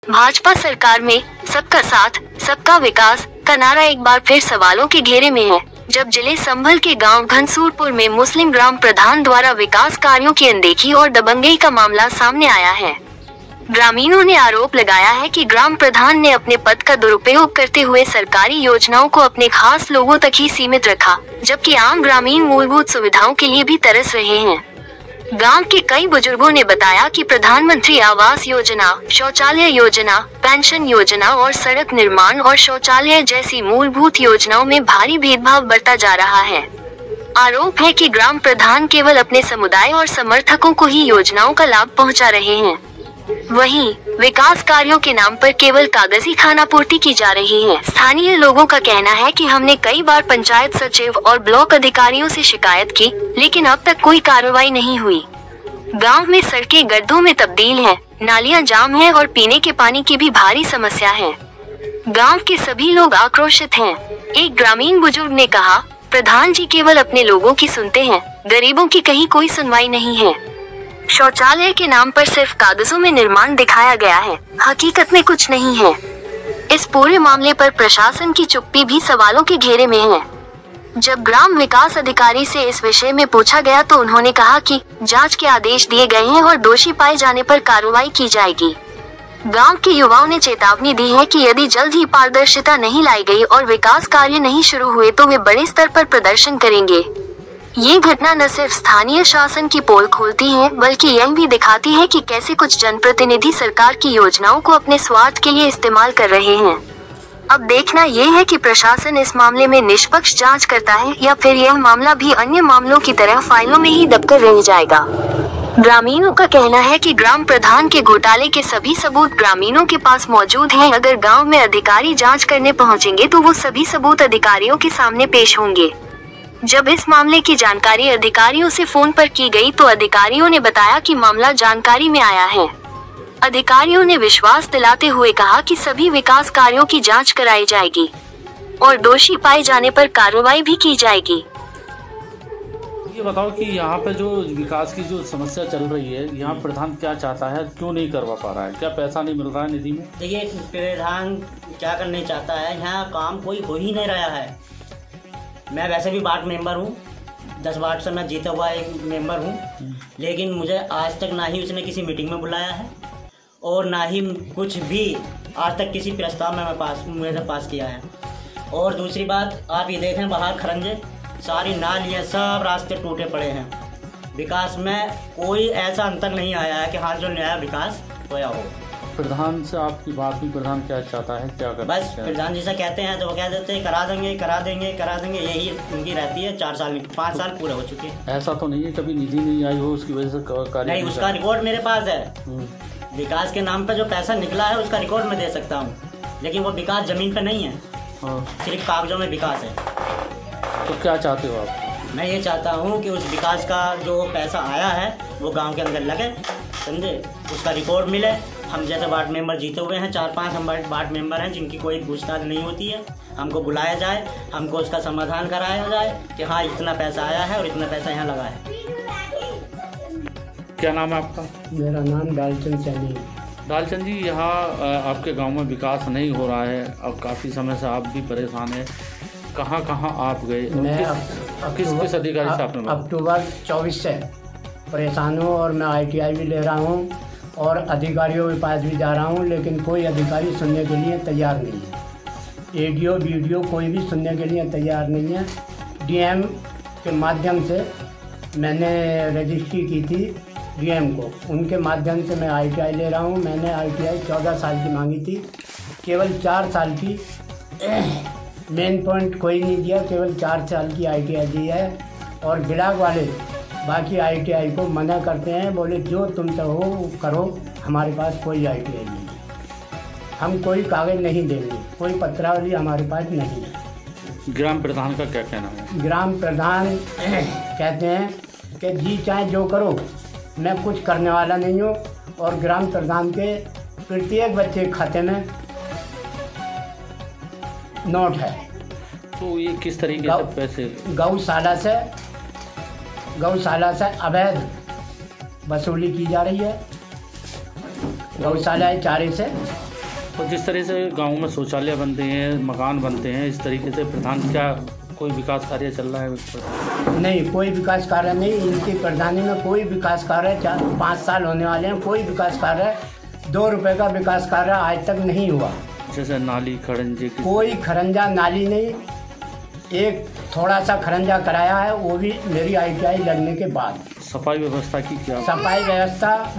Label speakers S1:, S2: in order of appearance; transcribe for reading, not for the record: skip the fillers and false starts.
S1: भाजपा सरकार में सबका साथ सबका विकास का नारा एक बार फिर सवालों के घेरे में है, जब जिले संभल के गांव घनसूरपुर में मुस्लिम ग्राम प्रधान द्वारा विकास कार्यों की अनदेखी और दबंगई का मामला सामने आया है। ग्रामीणों ने आरोप लगाया है कि ग्राम प्रधान ने अपने पद का दुरुपयोग करते हुए सरकारी योजनाओं को अपने खास लोगों तक ही सीमित रखा, जबकि आम ग्रामीण मूलभूत सुविधाओं के लिए भी तरस रहे हैं। गांव के कई बुजुर्गों ने बताया कि प्रधानमंत्री आवास योजना, शौचालय योजना, पेंशन योजना और सड़क निर्माण और शौचालय जैसी मूलभूत योजनाओं में भारी भेदभाव बरता जा रहा है। आरोप है कि ग्राम प्रधान केवल अपने समुदाय और समर्थकों को ही योजनाओं का लाभ पहुंचा रहे हैं। वहीं विकास कार्यों के नाम पर केवल कागजी खानापूर्ति की जा रही है। स्थानीय लोगों का कहना है कि हमने कई बार पंचायत सचिव और ब्लॉक अधिकारियों से शिकायत की, लेकिन अब तक कोई कार्रवाई नहीं हुई। गांव में सड़कें गड्ढों में तब्दील हैं, नालियां जाम हैं और पीने के पानी की भी भारी समस्या है। गांव के सभी लोग आक्रोशित हैं। एक ग्रामीण बुजुर्ग ने कहा, प्रधान जी केवल अपने लोगों की सुनते हैं, गरीबों की कहीं कोई सुनवाई नहीं है। शौचालय के नाम पर सिर्फ कागजों में निर्माण दिखाया गया है, हकीकत में कुछ नहीं है। इस पूरे मामले पर प्रशासन की चुप्पी भी सवालों के घेरे में है। जब ग्राम विकास अधिकारी से इस विषय में पूछा गया तो उन्होंने कहा कि जांच के आदेश दिए गए हैं और दोषी पाए जाने पर कार्रवाई की जाएगी। गांव के युवाओं ने चेतावनी दी है कि यदि जल्द ही पारदर्शिता नहीं लाई गई और विकास कार्य नहीं शुरू हुए तो वे बड़े स्तर पर प्रदर्शन करेंगे। ये घटना न सिर्फ स्थानीय शासन की पोल खोलती है, बल्कि यह भी दिखाती है कि कैसे कुछ जनप्रतिनिधि सरकार की योजनाओं को अपने स्वार्थ के लिए इस्तेमाल कर रहे हैं। अब देखना यह है कि प्रशासन इस मामले में निष्पक्ष जांच करता है या फिर यह मामला भी अन्य मामलों की तरह फाइलों में ही दबकर रह जाएगा। ग्रामीणों का कहना है कि ग्राम प्रधान के घोटाले के सभी सबूत ग्रामीणों के पास मौजूद हैं। अगर गाँव में अधिकारी जाँच करने पहुँचेंगे तो वो सभी सबूत अधिकारियों के सामने पेश होंगे। जब इस मामले की जानकारी अधिकारियों से फोन पर की गई तो अधिकारियों ने बताया कि मामला जानकारी में आया है। अधिकारियों ने विश्वास दिलाते हुए कहा कि सभी विकास कार्यों की जांच कराई जाएगी और दोषी पाए जाने पर कार्रवाई भी की जाएगी।
S2: ये बताओ कि यहाँ पे जो विकास की जो समस्या चल रही है, यहाँ प्रधान क्या चाहता है, क्यों नहीं करवा पा रहा है, क्या पैसा नहीं मिल रहा है निधि में?
S3: देखिए, प्रधान क्या करने चाहता है, यहाँ काम कोई हो ही नहीं रहा है। मैं वैसे भी वार्ड मेंबर हूँ, 10 वार्ड से मैं जीता हुआ एक मेंबर हूँ, लेकिन मुझे आज तक ना ही उसने किसी मीटिंग में बुलाया है और ना ही कुछ भी आज तक किसी प्रस्ताव में मेरे पास किया है। और दूसरी बात, आप ये देखें बाहर खरंजे, सारी नालियाँ, सब रास्ते टूटे पड़े हैं। विकास में कोई ऐसा अंतर नहीं आया है कि हाँ जो नया विकास होया हो।
S2: प्रधान से आपकी बात हुई, प्रधान क्या चाहता है, क्या करना है?
S3: बस प्रधान जैसा कहते हैं तो वो कह देते हैं करा देंगे करा देंगे करा देंगे, यही उनकी रहती है। 4 साल 5 साल पूरे हो चुके हैं।
S2: ऐसा तो नहीं है कभी निधि नहीं आई हो उसकी वजह से कार्य
S3: नहीं, उसका रिकॉर्ड मेरे पास है। विकास के नाम पर जो पैसा निकला है उसका रिकॉर्ड मैं दे सकता हूँ, लेकिन वो विकास जमीन पर नहीं है। सिर्फ कागजों में विकास है।
S2: तो क्या चाहते हो आप?
S3: मैं ये चाहता हूँ कि उस विकास का जो पैसा आया है वो गांव के अंदर लगे, समझे, उसका रिकॉर्ड मिले। हम जैसे वार्ड मेंबर जीते हुए हैं, 4-5 हम वार्ड मेंबर हैं जिनकी कोई पूछताछ नहीं होती है। हमको बुलाया जाए, हमको उसका समाधान कराया जाए कि हाँ इतना पैसा आया है और इतना पैसा यहाँ लगा है।
S2: क्या नाम है आपका?
S4: मेरा नाम डालचंद सैनी है।
S2: डालचंद जी, यहाँ आपके गांव में विकास नहीं हो रहा है, अब काफ़ी समय से आप भी परेशान हैं। कहाँ कहाँ आप गए?
S4: मैं
S2: किस अधिकारी से आपने?
S4: अक्टूबर 24 से परेशान हूँ और मैं ITI भी ले रहा हूँ और अधिकारियों के पास भी जा रहा हूँ, लेकिन कोई अधिकारी सुनने के लिए तैयार नहीं है। ADO BDO कोई भी सुनने के लिए तैयार नहीं है। DM के माध्यम से मैंने रजिस्ट्री की थी DM को, उनके माध्यम से मैं ITI ले रहा हूँ। मैंने ITI 14 साल की मांगी थी, केवल 4 साल की। मेन पॉइंट कोई नहीं दिया, केवल 4 साल की ITI दी है। और गिराक वाले बाकी ITI को मना करते हैं, बोले जो तुम तो हो करो, हमारे पास कोई ITI नहीं है, हम कोई कागज़ नहीं देंगे, कोई पत्रावली हमारे पास नहीं है।
S2: ग्राम प्रधान का क्या कहना है?
S4: ग्राम प्रधान कहते हैं कि जी चाहे जो करो, मैं कुछ करने वाला नहीं हूँ। और ग्राम प्रधान के प्रत्येक बच्चे के खाते में नोट है।
S2: तो ये किस तरीके से पैसे?
S4: गौशाला से अवैध वसूली की जा रही है। गौशाला चारे से
S2: और जिस तरह से गाँव में शौचालय बनते हैं, मकान बनते हैं, इस तरीके से प्रधान क्या कोई विकास कार्य चल रहा है उस पर?
S4: नहीं, कोई विकास कार्य नहीं। इनकी प्रधानी में कोई विकास कार्य 5 साल होने वाले हैं, कोई विकास कार्य 2 रुपए का विकास कार्य आज तक नहीं हुआ।
S2: जैसे नाली खड़ंजे की
S4: कोई खरंजा नाली नहीं, एक थोड़ा सा खरंजा कराया है, वो भी मेरी ITI लगने के बाद।
S2: सफाई व्यवस्था की क्या?
S4: सफाई व्यवस्था